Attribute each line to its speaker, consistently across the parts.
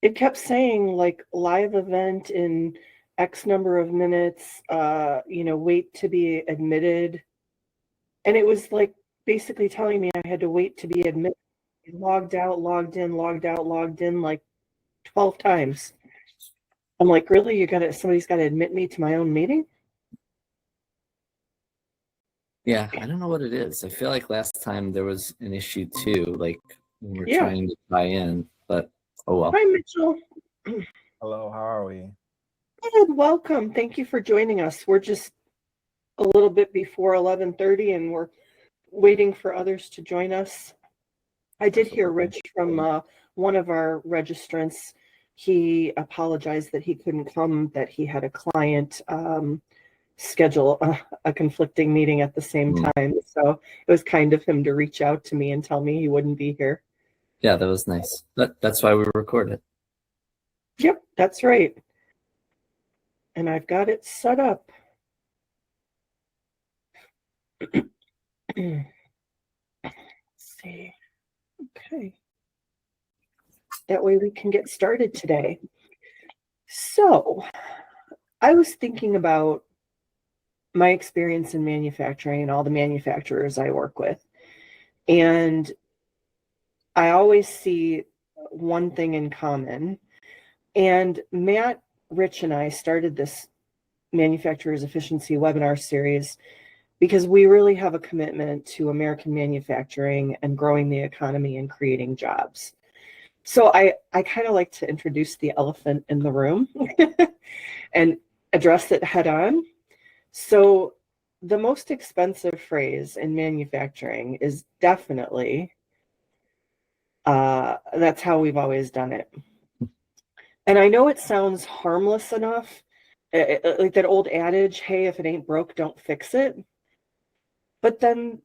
Speaker 1: it kept saying like live event in X number of minutes, wait to be admitted. And it was like basically telling me I had to wait to be admitted. Logged out, logged in, logged out, logged in like 12 times. I'm like, really? Somebody's got to admit me to my own meeting?
Speaker 2: Yeah, I don't know what it is. I feel like last time there was an issue too, like when we're
Speaker 1: Yeah.
Speaker 2: trying to tie in, but oh well.
Speaker 1: Hi, Mitchell.
Speaker 3: Hello, how are we?
Speaker 1: Good, welcome. Thank you for joining us. We're just a little bit before 11:30 and we're waiting for others to join us. I did hear Rich from one of our registrants. He apologized that he couldn't come, that he had a client schedule a conflicting meeting at the same time. So it was kind of him to reach out to me and tell me he wouldn't be here.
Speaker 2: Yeah, that was nice. That's why we recorded.
Speaker 1: Yep, that's right. And I've got it set up. Let's see. Okay. That way we can get started today. So I was thinking about my experience in manufacturing and all the manufacturers I work with. And I always see one thing in common. And Matt, Rich, and I started this Manufacturers Efficiency webinar series because we really have a commitment to American manufacturing and growing the economy and creating jobs. So I kind of like to introduce the elephant in the room and address it head on. So the most expensive phrase in manufacturing is definitely, that's how we've always done it. And I know it sounds harmless enough, like that old adage, hey, if it ain't broke, don't fix it. But then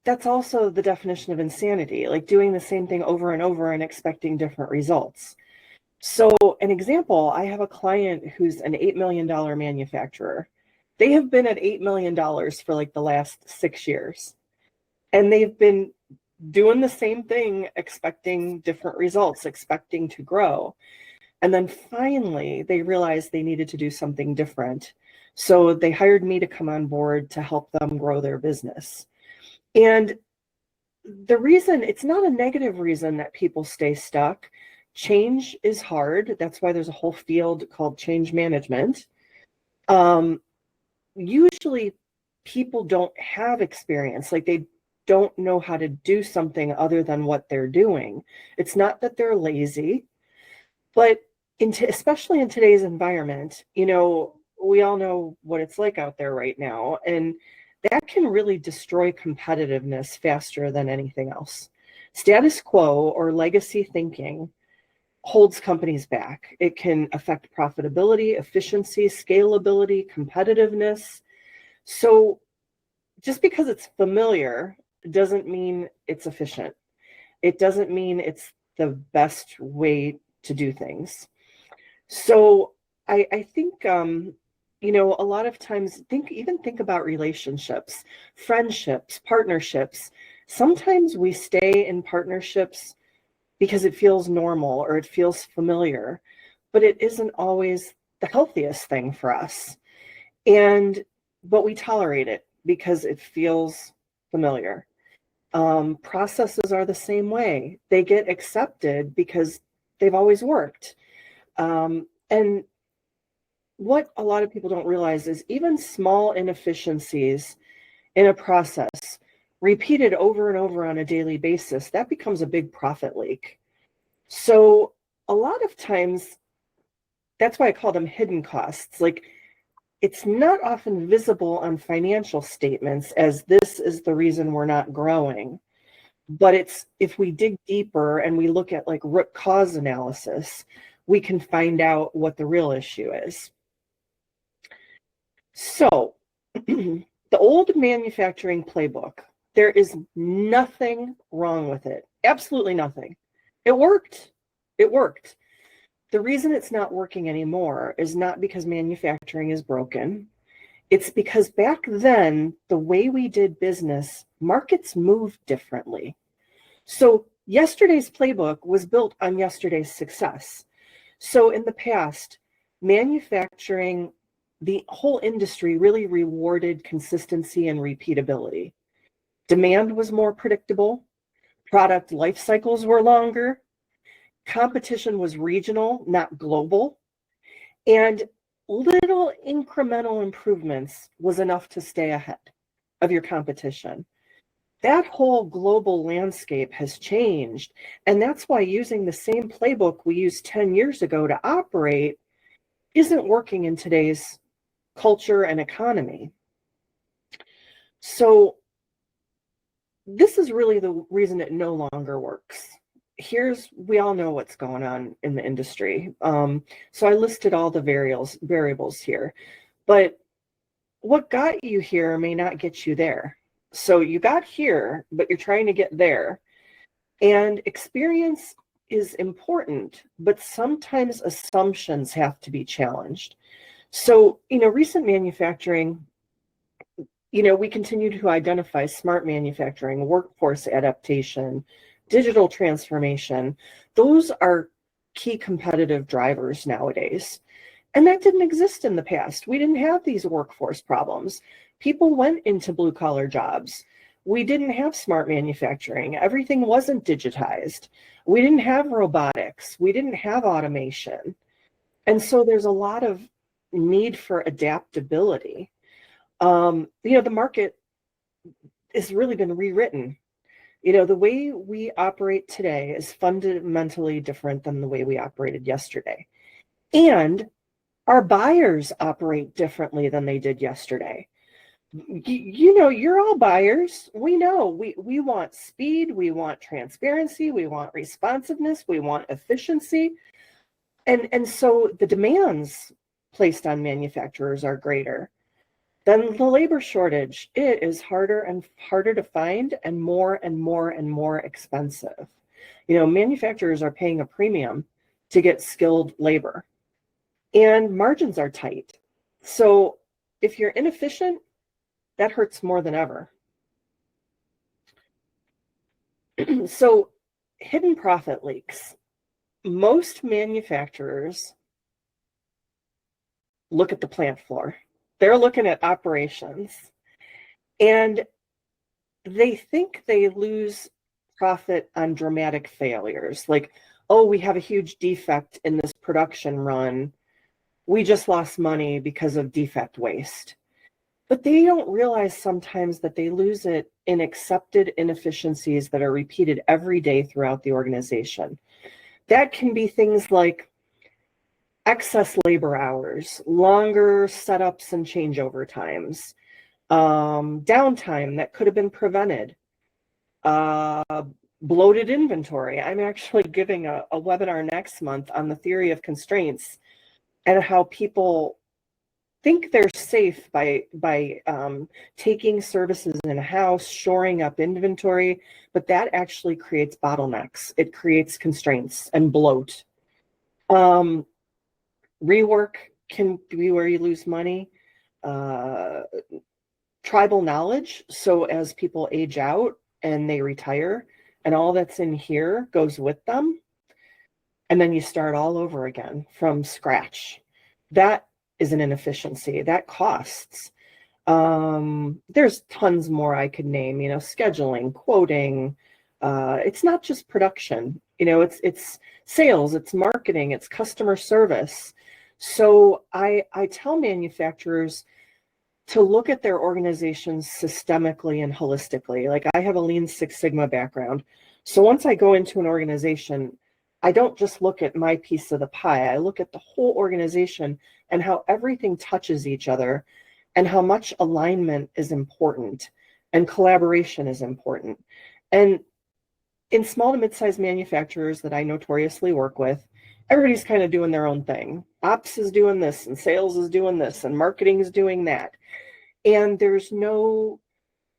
Speaker 1: that's also the definition of insanity, like doing the same thing over and over and expecting different results. So an example, I have a client who's an $8 million manufacturer. They have been at $8 million for like the last 6 years. And they've been doing the same thing, expecting different results, expecting to grow. And then finally, they realized they needed to do something different. So they hired me to come on board to help them grow their business. And the reason, it's not a negative reason that people stay stuck. Change is hard. That's why there's a whole field called change management. Usually people don't have experience, like they don't know how to do something other than what they're doing. It's not that they're lazy, but especially in today's environment, we all know what it's like out there right now, and that can really destroy competitiveness faster than anything else. Status quo or legacy thinking holds companies back. It can affect profitability, efficiency, scalability, competitiveness. So just because it's familiar doesn't mean it's efficient. It doesn't mean it's the best way to do things. So I think, a lot of times think about relationships, friendships, partnerships. Sometimes we stay in partnerships because it feels normal or it feels familiar, but it isn't always the healthiest thing for us. But we tolerate it because it feels familiar. Processes are the same way. They get accepted because they've always worked. And what a lot of people don't realize is even small inefficiencies in a process repeated over and over on a daily basis, that becomes a big profit leak. So a lot of times, that's why I call them hidden costs. Like, it's not often visible on financial statements as this is the reason we're not growing. But it's, if we dig deeper and we look at like root cause analysis, we can find out what the real issue is. So the old manufacturing playbook, there is nothing wrong with it. Absolutely nothing. It worked. It worked. The reason it's not working anymore is not because manufacturing is broken. It's because back then, the way we did business, markets moved differently. So yesterday's playbook was built on yesterday's success. So in the past, manufacturing, the whole industry really rewarded consistency and repeatability. Demand was more predictable, product life cycles were longer, competition was regional, not global, and little incremental improvements was enough to stay ahead of your competition. That whole global landscape has changed, and that's why using the same playbook we used 10 years ago to operate isn't working in today's culture and economy. So this is really the reason it no longer works. We all know what's going on in the industry. So I listed all the variables here, but what got you here may not get you there. So you got here, but you're trying to get there. And experience is important, but sometimes assumptions have to be challenged. So, recent manufacturing, we continue to identify smart manufacturing, workforce adaptation, digital transformation. Those are key competitive drivers nowadays. And that didn't exist in the past. We didn't have these workforce problems. People went into blue collar jobs. We didn't have smart manufacturing. Everything wasn't digitized. We didn't have robotics. We didn't have automation. And so there's a lot of need for adaptability. The market has really been rewritten. The way we operate today is fundamentally different than the way we operated yesterday. And our buyers operate differently than they did yesterday. You're all buyers. We know we want speed, we want transparency, we want responsiveness, we want efficiency. And so the demands placed on manufacturers are greater. Then the labor shortage, it is harder and harder to find and more and more and more expensive. Manufacturers are paying a premium to get skilled labor, and margins are tight. So if you're inefficient, that hurts more than ever. So hidden profit leaks. Most manufacturers look at the plant floor. They're looking at operations, and they think they lose profit on dramatic failures. Like, oh, we have a huge defect in this production run. We just lost money because of defect waste. But they don't realize sometimes that they lose it in accepted inefficiencies that are repeated every day throughout the organization. That can be things like excess labor hours, longer setups and changeover times, downtime that could have been prevented, bloated inventory. I'm actually giving a webinar next month on the theory of constraints and how people think they're safe by taking services in-house, shoring up inventory, but that actually creates bottlenecks. It creates constraints and bloat. Rework can be where you lose money. Tribal knowledge, so as people age out and they retire, and all that's in here goes with them, and then you start all over again from scratch. That is an inefficiency. That costs. There's tons more I could name, scheduling, quoting. It's not just production, it's sales, it's marketing, it's customer service. So I tell manufacturers to look at their organizations systemically and holistically. Like, I have a Lean Six Sigma background. So once I go into an organization, I don't just look at my piece of the pie. I look at the whole organization and how everything touches each other and how much alignment is important and collaboration is important. And in small to mid-sized manufacturers that I notoriously work with, everybody's kind of doing their own thing. Ops is doing this and sales is doing this and marketing is doing that. And there's no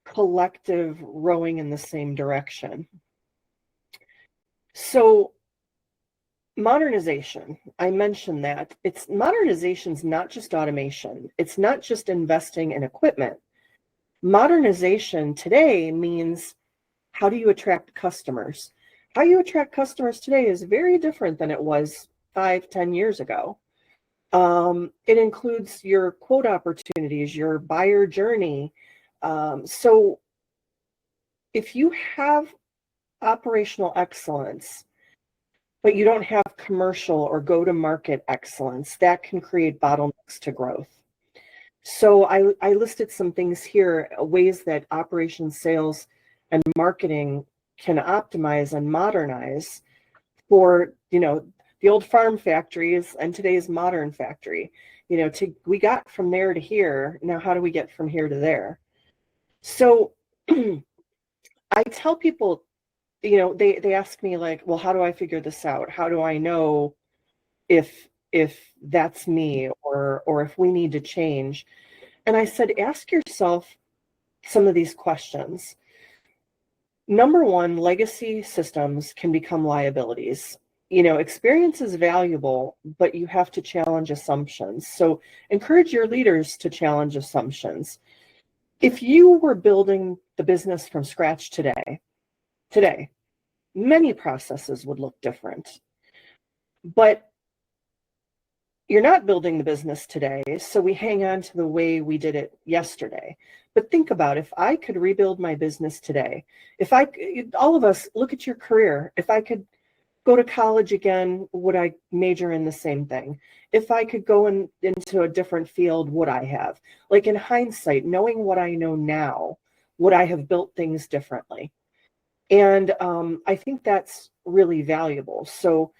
Speaker 1: collective rowing in the same direction. So modernization, I mentioned that. Modernization's not just automation. It's not just investing in equipment. Modernization today means, how do you attract customers? How you attract customers today is very different than it was 5-10 years ago. It includes your quote opportunities, your buyer journey. So if you have operational excellence, but you don't have commercial or go-to-market excellence, that can create bottlenecks to growth. So I listed some things here, ways that operations, sales, and marketing can optimize and modernize for, the old farm factories and today's modern factory. We got from there to here. Now, how do we get from here to there? So I tell people, they ask me like, well, how do I figure this out? How do I know if that's me or if we need to change? And I said, ask yourself some of these questions. Number one, legacy systems can become liabilities. Experience is valuable, but you have to challenge assumptions. So encourage your leaders to challenge assumptions. If you were building the business from scratch today, many processes would look different. But you're not building the business today, so we hang on to the way we did it yesterday. But think about if I could rebuild my business today, all of us, look at your career. If I could go to college again, would I major in the same thing? If I could go into a different field, would I have? Like in hindsight, knowing what I know now, would I have built things differently? And I think that's really valuable. So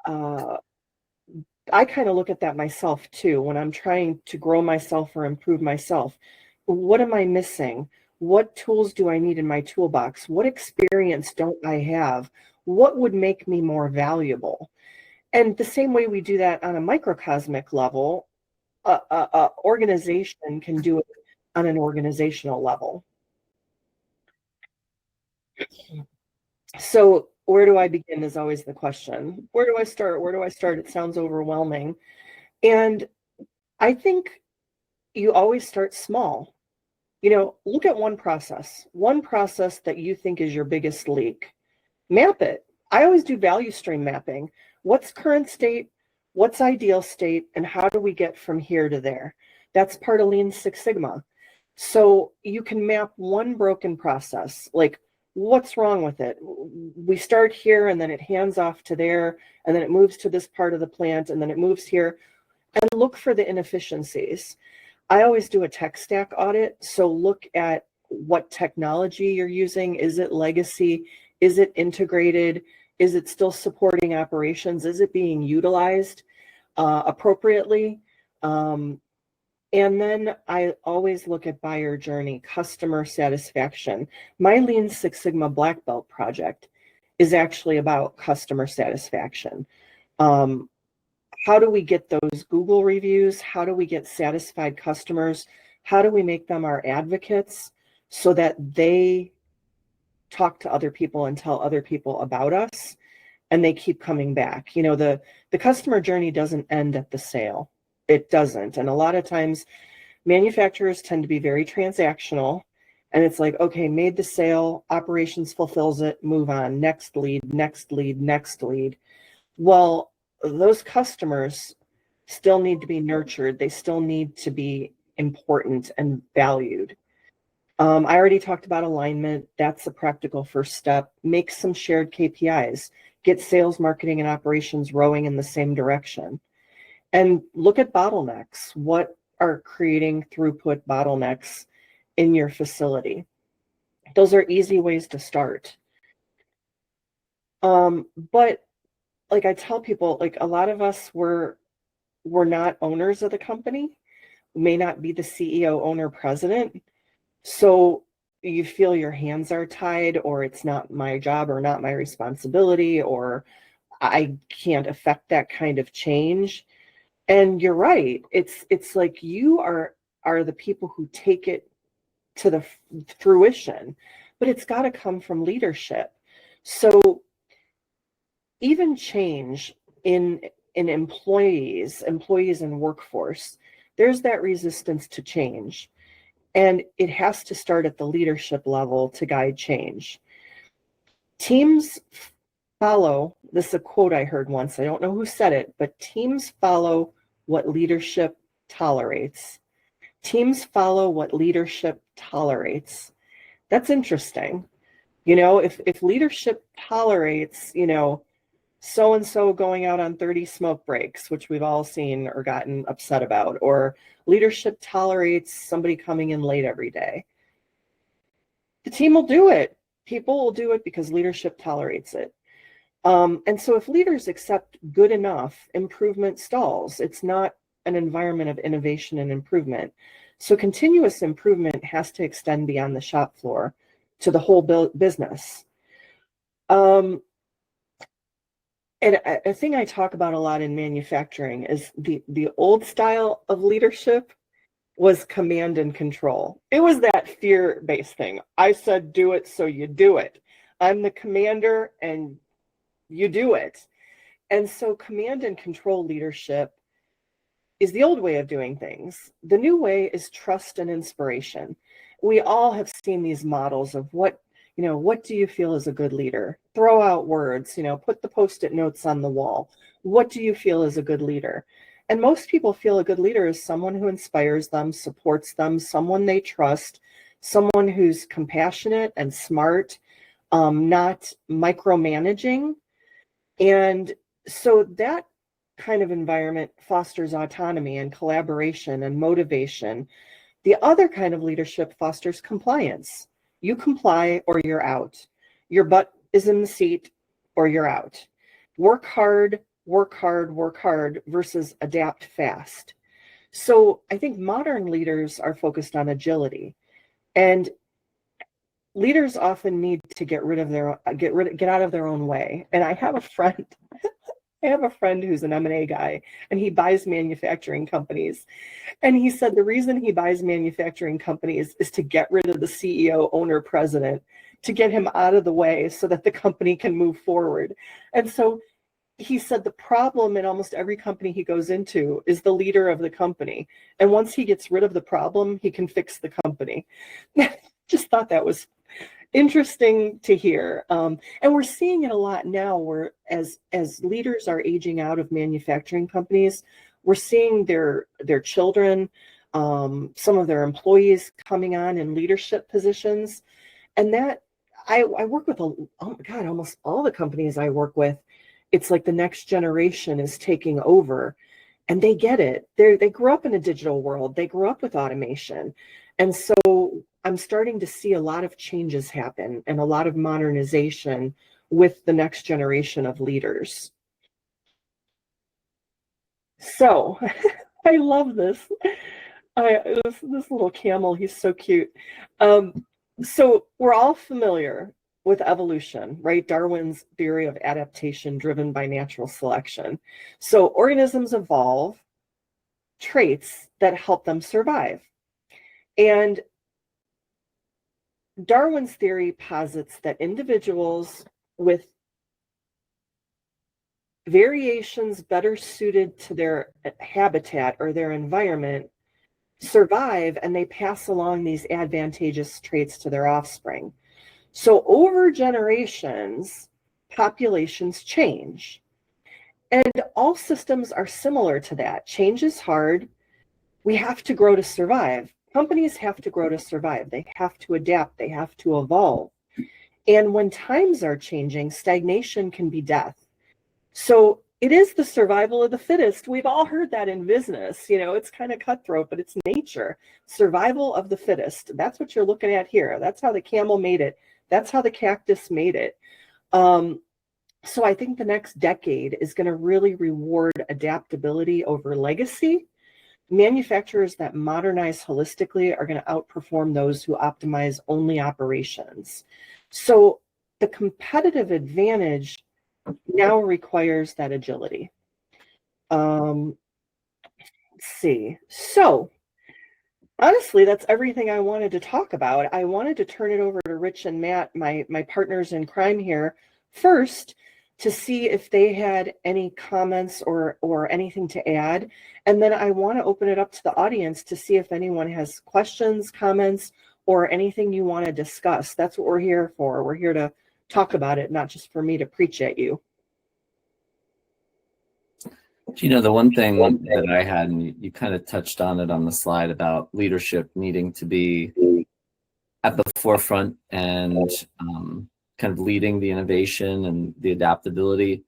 Speaker 1: I kind of look at that myself too, when I'm trying to grow myself or improve myself. What am I missing? What tools do I need in my toolbox? What experience don't I have? What would make me more valuable? And the same way we do that on a microcosmic level, a organization can do it on an organizational level. So where do I begin is always the question. Where do I start? Where do I start? It sounds overwhelming. And I think you always start small. Look at one process that you think is your biggest leak. Map it. I always do value stream mapping. What's current state? What's ideal state? And how do we get from here to there? That's part of Lean Six Sigma. So you can map one broken process, like what's wrong with it? We start here and then it hands off to there, and then it moves to this part of the plant, and then it moves here, and look for the inefficiencies. I always do a tech stack audit. So look at what technology you're using. Is it legacy? Is it integrated? Is it still supporting operations? Is it being utilized appropriately? And then I always look at buyer journey, customer satisfaction. My Lean Six Sigma Black Belt project is actually about customer satisfaction. How do we get those Google reviews? How do we get satisfied customers? How do we make them our advocates so that they talk to other people and tell other people about us and they keep coming back? The customer journey doesn't end at the sale. It doesn't. And a lot of times manufacturers tend to be very transactional, and it's like, okay, made the sale, operations fulfills it, move on, next lead, next lead, next lead. Well, those customers still need to be nurtured. They still need to be important and valued. I already talked about alignment. That's a practical first step. Make some shared KPIs. Get sales, marketing, and operations rowing in the same direction. And look at bottlenecks. What are creating throughput bottlenecks in your facility? Those are easy ways to start. But like I tell people, like a lot of us we're not owners of the company, may not be the CEO, owner, president. So you feel your hands are tied, or it's not my job or not my responsibility, or I can't affect that kind of change. And you're right. It's like you are the people who take it to the fruition, but it's got to come from leadership. So even change in employees and workforce, there's that resistance to change. And it has to start at the leadership level to guide change. Teams follow, this is a quote I heard once, I don't know who said it, but teams follow what leadership tolerates. Teams follow what leadership tolerates. That's interesting. If leadership tolerates, so and so going out on 30 smoke breaks, which we've all seen or gotten upset about, or leadership tolerates somebody coming in late every day, the team will do it. People will do it because leadership tolerates it. And so if leaders accept good enough, improvement stalls. It's not an environment of innovation and improvement. So continuous improvement has to extend beyond the shop floor to the whole business. And a thing I talk about a lot in manufacturing is the old style of leadership was command and control. It was that fear-based thing. I said, do it, so you do it. I'm the commander and you do it. And so command and control leadership is the old way of doing things. The new way is trust and inspiration. We all have seen these models of what do you feel is a good leader? Throw out words, put the Post-it notes on the wall. What do you feel is a good leader? And most people feel a good leader is someone who inspires them, supports them, someone they trust, someone who's compassionate and smart, not micromanaging. And so that kind of environment fosters autonomy and collaboration and motivation. The other kind of leadership fosters compliance. You comply or you're out. Your butt is in the seat or you're out. Work hard, work hard, work hard versus adapt fast. So I think modern leaders are focused on agility, and leaders often need to get out of their own way. And I have a friend who's an M&A guy, and he buys manufacturing companies. And he said the reason he buys manufacturing companies is to get rid of the CEO, owner, president, to get him out of the way so that the company can move forward. And so he said the problem in almost every company he goes into is the leader of the company. And once he gets rid of the problem, he can fix the company. Just thought that was interesting to hear. And we're seeing it a lot now where as leaders are aging out of manufacturing companies, we're seeing their children, some of their employees coming on in leadership positions. And that I work with, almost all the companies I work with, it's like the next generation is taking over, and they get it. They grew up in a digital world. They grew up with automation. And so I'm starting to see a lot of changes happen and a lot of modernization with the next generation of leaders. So I love this. This little camel, he's so cute. So we're all familiar with evolution, right? Darwin's theory of adaptation driven by natural selection. So organisms evolve traits that help them survive. And Darwin's theory posits that individuals with variations better suited to their habitat or their environment survive, and they pass along these advantageous traits to their offspring. So over generations, populations change. And all systems are similar to that. Change is hard. We have to grow to survive. Companies have to grow to survive. They have to adapt. They have to evolve. And when times are changing, stagnation can be death. So it is the survival of the fittest. We've all heard that in business. It's kind of cutthroat, but it's nature. Survival of the fittest. That's what you're looking at here. That's how the camel made it. That's how the cactus made it. So I think the next decade is going to really reward adaptability over legacy. Manufacturers that modernize holistically are going to outperform those who optimize only operations. So the competitive advantage now requires that agility. Let's see. So honestly, that's everything I wanted to talk about. I wanted to turn it over to Rich and Matt, my partners in crime here, first, to see if they had any comments or anything to add. And then I want to open it up to the audience to see if anyone has questions, comments, or anything you want to discuss. That's what we're here for. We're here to talk about it, not just for me to preach at you.
Speaker 2: Gina, the one thing that I had, and you kind of touched on it on the slide about leadership needing to be at the forefront and kind of leading the innovation and the adaptability.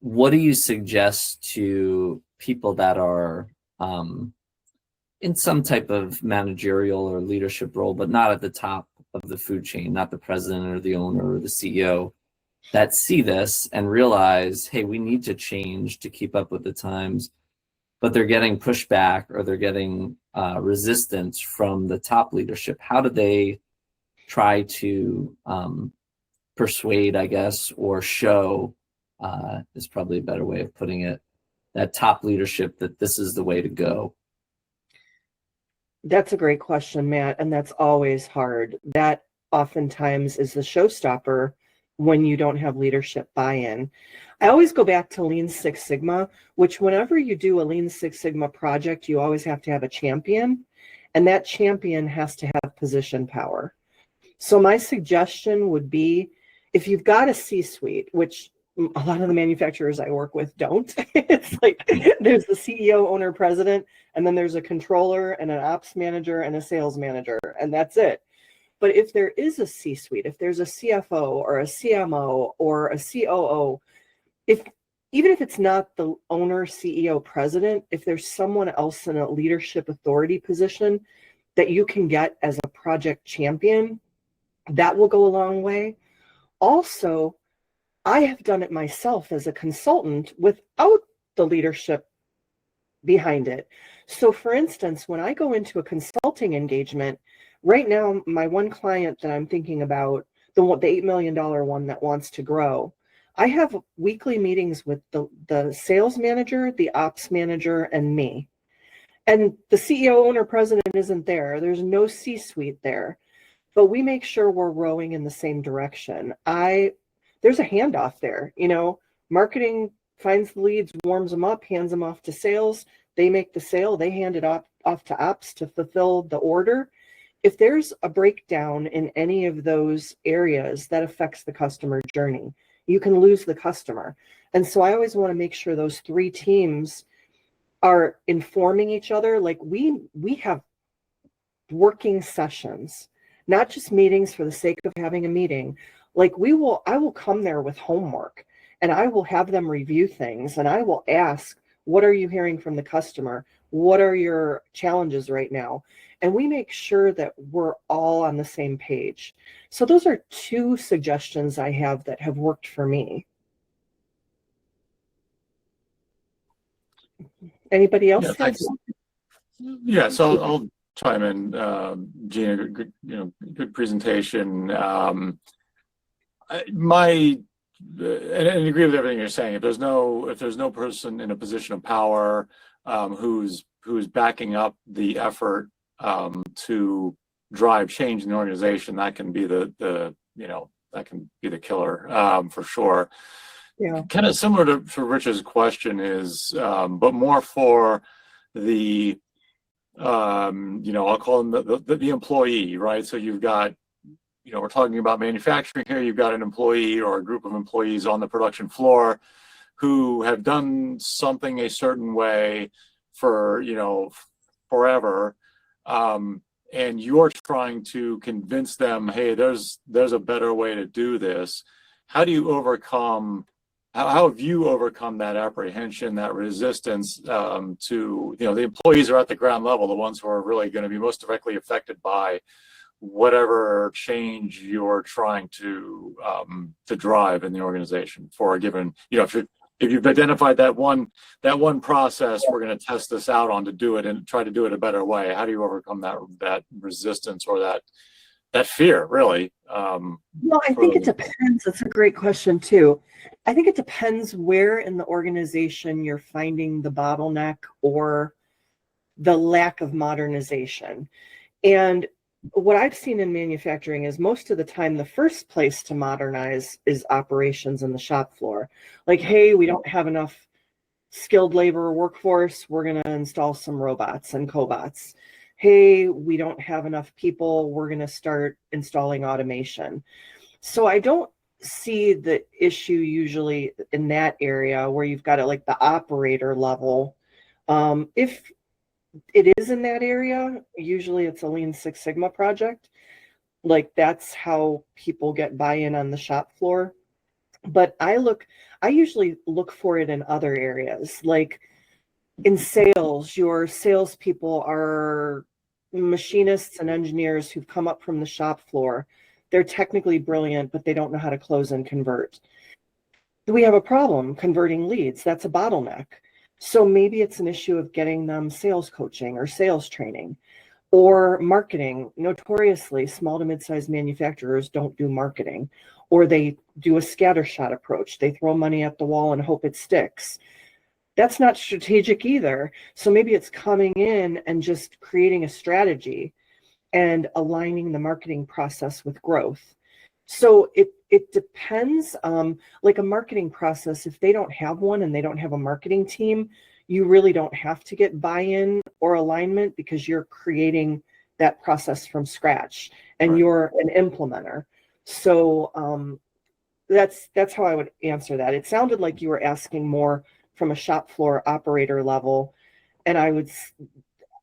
Speaker 2: What do you suggest to people that are in some type of managerial or leadership role, but not at the top of the food chain, not the president or the owner or the CEO, that see this and realize, hey, we need to change to keep up with the times, but they're getting pushback or they're getting resistance from the top leadership? How do they try to persuade, I guess, or show, is probably a better way of putting it, that top leadership that this is the way to go?
Speaker 1: That's a great question, Matt, and that's always hard. That oftentimes is the showstopper when you don't have leadership buy-in. I always go back to Lean Six Sigma, which whenever you do a Lean Six Sigma project, you always have to have a champion, and that champion has to have position power. So my suggestion would be, if you've got a C-suite, which a lot of the manufacturers I work with don't, it's like there's the CEO, owner, president, and then there's a controller and an ops manager and a sales manager, and that's it. But if there is a C-suite, if there's a CFO or a CMO or a COO, even if it's not the owner, CEO, president, if there's someone else in a leadership authority position that you can get as a project champion, that will go a long way. Also, I have done it myself as a consultant without the leadership behind it. So for instance, when I go into a consulting engagement, right now, my one client that I'm thinking about, the $8 million one that wants to grow, I have weekly meetings with the sales manager, the ops manager, and me. And the CEO, owner, president isn't there. There's no C-suite there. But we make sure we're rowing in the same direction. There's a handoff there, marketing finds the leads, warms them up, hands them off to sales. They make the sale, they hand it off to ops to fulfill the order. If there's a breakdown in any of those areas, that affects the customer journey. You can lose the customer. And so I always want to make sure those three teams are informing each other. Like we have working sessions, not just meetings for the sake of having a meeting. Like I will come there with homework and I will have them review things and I will ask, what are you hearing from the customer? What are your challenges right now? And we make sure that we're all on the same page. So those are two suggestions I have that have worked for me. Anybody else?
Speaker 4: Yeah, thanks. Yeah, so I'll chime in. Gina, good presentation. And agree with everything you're saying. If there's no person in a position of power who's backing up the effort to drive change in the organization, that can be the killer for sure.
Speaker 1: Yeah.
Speaker 4: Kind of similar to Rich's question is, but more for the I'll call them the employee, right? So you've got, we're talking about manufacturing here. You've got an employee or a group of employees on the production floor who have done something a certain way for, forever. And you're trying to convince them, hey, there's a better way to do this. How have you overcome that apprehension, that resistance to, the employees are at the ground level, the ones who are really going to be most directly affected by whatever change you're trying to drive in the organization for a given, if you've identified that one process, we're going to test this out on to do it and try to do it a better way. How do you overcome that resistance or that fear, really?
Speaker 1: Well, I think it depends. That's a great question too. I think it depends where in the organization you're finding the bottleneck or the lack of modernization. And what I've seen in manufacturing is most of the time, the first place to modernize is operations in the shop floor. Like, hey, we don't have enough skilled labor workforce. We're going to install some robots and cobots. Hey, we don't have enough people. We're going to start installing automation. So I don't see the issue usually in that area where you've got it like the operator level. If it is in that area, usually it's a Lean Six Sigma project. Like that's how people get buy-in on the shop floor. But I usually look for it in other areas. Like in sales, your salespeople are machinists and engineers who've come up from the shop floor. They're technically brilliant, but they don't know how to close and convert. We have a problem converting leads. That's a bottleneck. So maybe it's an issue of getting them sales coaching or sales training or marketing. Notoriously, small to mid-sized manufacturers don't do marketing, or they do a scattershot approach. They throw money at the wall and hope it sticks. That's not strategic either. So maybe it's coming in and just creating a strategy and aligning the marketing process with growth. So it depends. Like a marketing process, if they don't have one and they don't have a marketing team, you really don't have to get buy-in or alignment because you're creating that process from scratch and
Speaker 4: Right.
Speaker 1: you're an implementer. So that's how I would answer that. It sounded like you were asking more from a shop floor operator level, and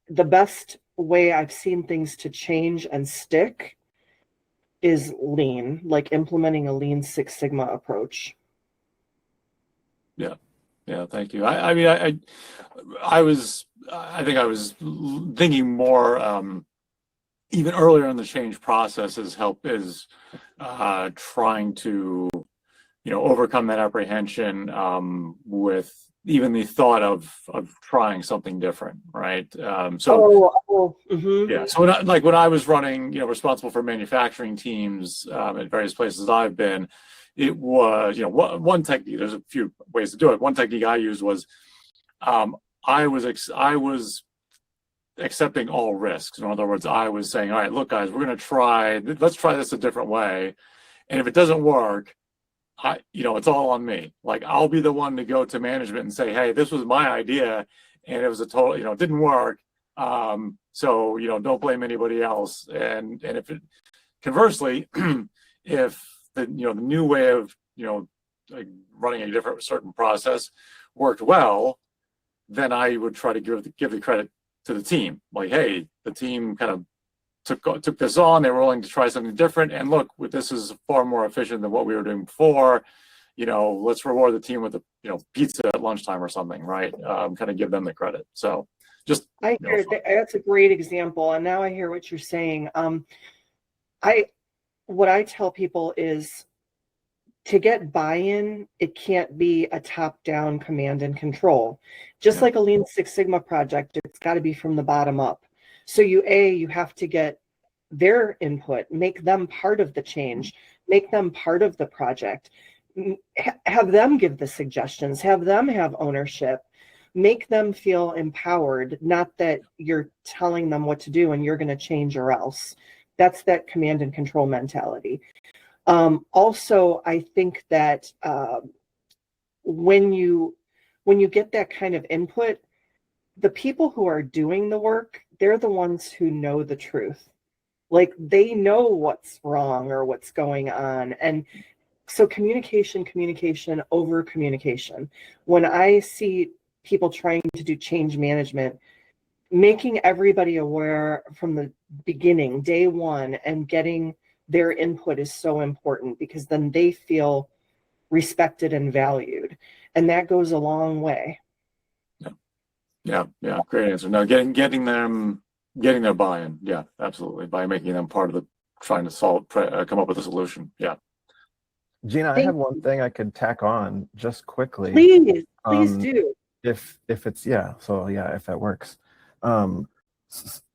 Speaker 1: the best way I've seen things to change and stick is lean, like implementing a Lean Six Sigma approach.
Speaker 4: Yeah, thank you. I mean, I think I was thinking more, even earlier in the change process is trying to, overcome that apprehension, with even the thought of trying something different, right? Yeah. So when I was running, responsible for manufacturing teams, at various places I've been, it was, one technique, there's a few ways to do it. One technique I used was, I was accepting all risks. In other words, I was saying, all right, look, guys, let's try this a different way. And if it doesn't work, it's all on me. Like, I'll be the one to go to management and say, hey, this was my idea and it was a total, it didn't work. So, don't blame anybody else. And if it, conversely, if the new way of like running a certain process worked well, then I would try to give the credit to the team. Like, hey, the team kind of took this on. They were willing to try something different, and look, this is far more efficient than what we were doing before. Let's reward the team with pizza at lunchtime or something, right? Kind of give them the credit. So just
Speaker 1: I hear that's a great example, and now I hear what you're saying. What I tell people is to get buy-in, it can't be a top-down command and control. Just like a Lean Six Sigma project, it's got to be from the bottom up. So you have to get their input, make them part of the change, make them part of the project, have them give the suggestions, have them have ownership, make them feel empowered, not that you're telling them what to do and you're going to change or else. That's that command and control mentality. Also, I think that when you get that kind of input, the people who are doing the work, they're the ones who know the truth. Like, they know what's wrong or what's going on. And so communication, over communication. When I see people trying to do change management, making everybody aware from the beginning, day one, and getting their input is so important, because then they feel respected and valued. And that goes a long way.
Speaker 4: Yeah. Great answer. No, getting their buy-in. Yeah, absolutely. By making them part of the trying to come up with a solution. Yeah.
Speaker 3: Gina, I have one thing I could tack on just quickly.
Speaker 1: Please do.
Speaker 3: If it's, if that works.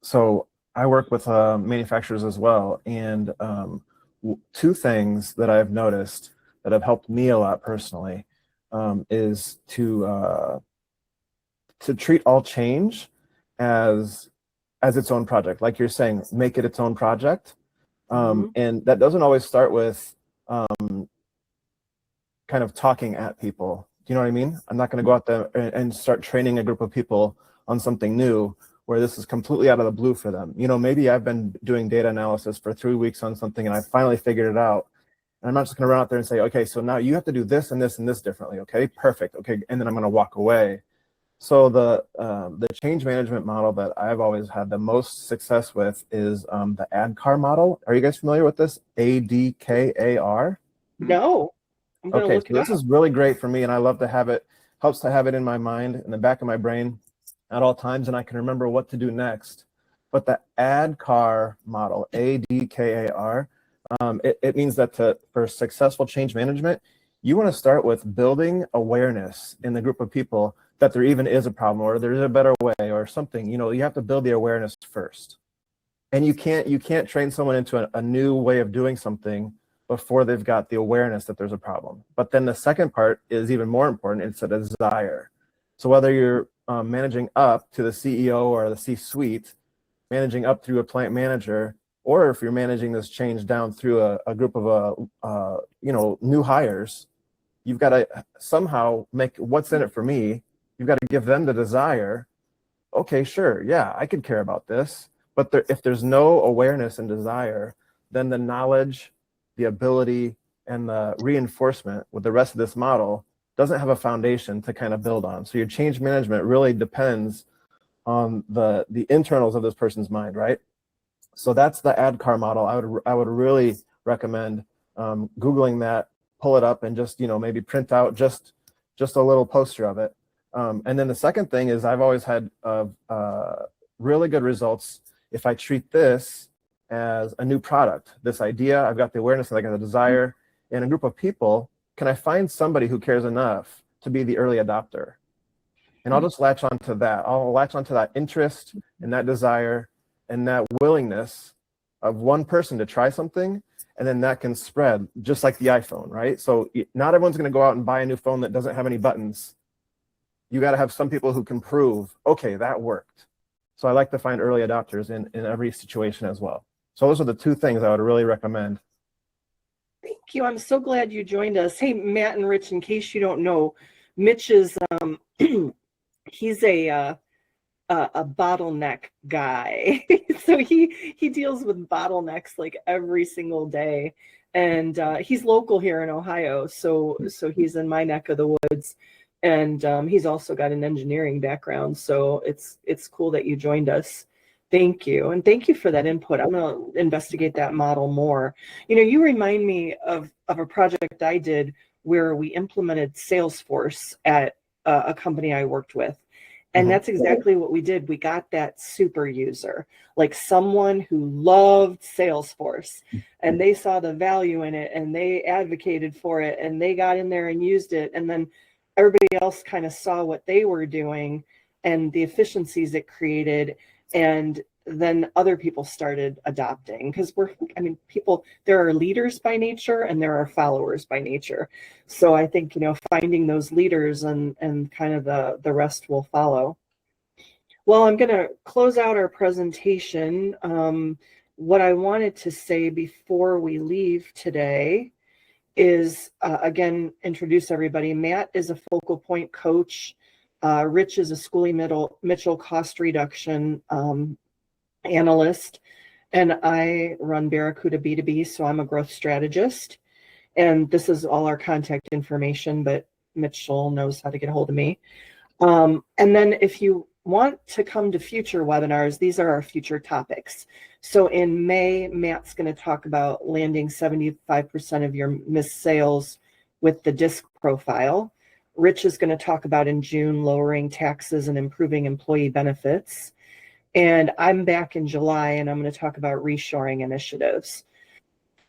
Speaker 3: So I work with manufacturers as well, and two things that I've noticed that have helped me a lot personally is to treat all change as its own project. Like you're saying, make it its own project. And that doesn't always start with kind of talking at people. Do you know what I mean? I'm not going to go out there and start training a group of people on something new where this is completely out of the blue for them. Maybe I've been doing data analysis for 3 weeks on something and I finally figured it out. And I'm not just going to run out there and say, okay, so now you have to do this and this and this differently. Okay, perfect. Okay, and then I'm going to walk away. So the change management model that I've always had the most success with is the ADKAR model. Are you guys familiar with this? ADKAR?
Speaker 1: No, I'm going to
Speaker 3: Okay,
Speaker 1: look
Speaker 3: so
Speaker 1: it
Speaker 3: this
Speaker 1: up.
Speaker 3: is really great for me, and I love to have it. Helps to have it in my mind, in the back of my brain at all times, and I can remember what to do next. But the ADKAR model, ADKAR, it means that for successful change management, you want to start with building awareness in the group of people that there even is a problem, or there's a better way or something. You know, you have to build the awareness first. And you can't train someone into a new way of doing something before they've got the awareness that there's a problem. But then the second part is even more important. It's a desire. So whether you're managing up to the CEO or the C-suite, managing up through a plant manager, or if you're managing this change down through a group of new hires, you've got to somehow make what's in it for me. You've got to give them the desire. Okay, sure, yeah, I could care about this. But if there's no awareness and desire, then the knowledge, the ability, and the reinforcement with the rest of this model doesn't have a foundation to kind of build on. So your change management really depends on the internals of this person's mind, right? So that's the ADKAR model. I would really recommend Googling that, pull it up, and just maybe print out just a little poster of it. And then the second thing is I've always had really good results if I treat this as a new product. This idea, I've got the awareness and I got the desire. In a group of people, can I find somebody who cares enough to be the early adopter? And I'll just latch onto that. I'll latch onto that interest and that desire and that willingness of one person to try something, and then that can spread just like the iPhone, right? So not everyone's going to go out and buy a new phone that doesn't have any buttons. You got to have some people who can prove, okay, that worked. So I like to find early adopters in every situation as well. So those are the two things I would really recommend.
Speaker 1: Thank you. I'm so glad you joined us. Hey, Matt and Rich, in case you don't know, Mitch is he's a bottleneck guy. So he deals with bottlenecks like every single day. And he's local here in Ohio, so he's in my neck of the woods. And he's also got an engineering background, so it's cool that you joined us. Thank you, and thank you for that input. I'm going to investigate that model more. You remind me of a project I did where we implemented Salesforce at a company I worked with. And that's exactly what we did. We got that super user, like someone who loved Salesforce, and they saw the value in it and they advocated for it and they got in there and used it. And then everybody else kind of saw what they were doing and the efficiencies it created. And then other people started adopting, because people, there are leaders by nature and there are followers by nature. So I think, finding those leaders and kind of the rest will follow. Well, I'm going to close out our presentation. What I wanted to say before we leave today is, again, introduce everybody. Matt is a focal point coach. Rich is a Schoolie Mitchell cost reduction analyst, and I run Barracuda B2B, so I'm a growth strategist. And this is all our contact information, but Mitchell knows how to get a hold of me. And then if you want to come to future webinars, these are our future topics. So in May, Matt's going to talk about landing 75% of your missed sales with the DISC profile. Rich is going to talk about in June lowering taxes and improving employee benefits. And I'm back in July, and I'm going to talk about reshoring initiatives.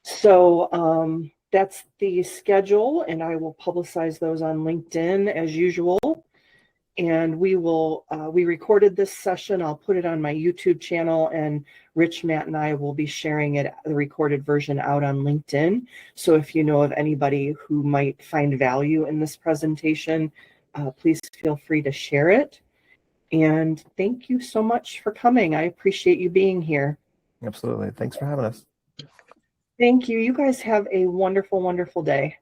Speaker 1: So that's the schedule, and I will publicize those on LinkedIn as usual. And we recorded this session. I'll put it on my YouTube channel, and Rich, Matt, and I will be sharing it, the recorded version, out on LinkedIn. So if you know of anybody who might find value in this presentation, please feel free to share it. And thank you so much for coming. I appreciate you being here.
Speaker 3: Absolutely. Thanks for having us.
Speaker 1: Thank you. You guys have a wonderful, wonderful day.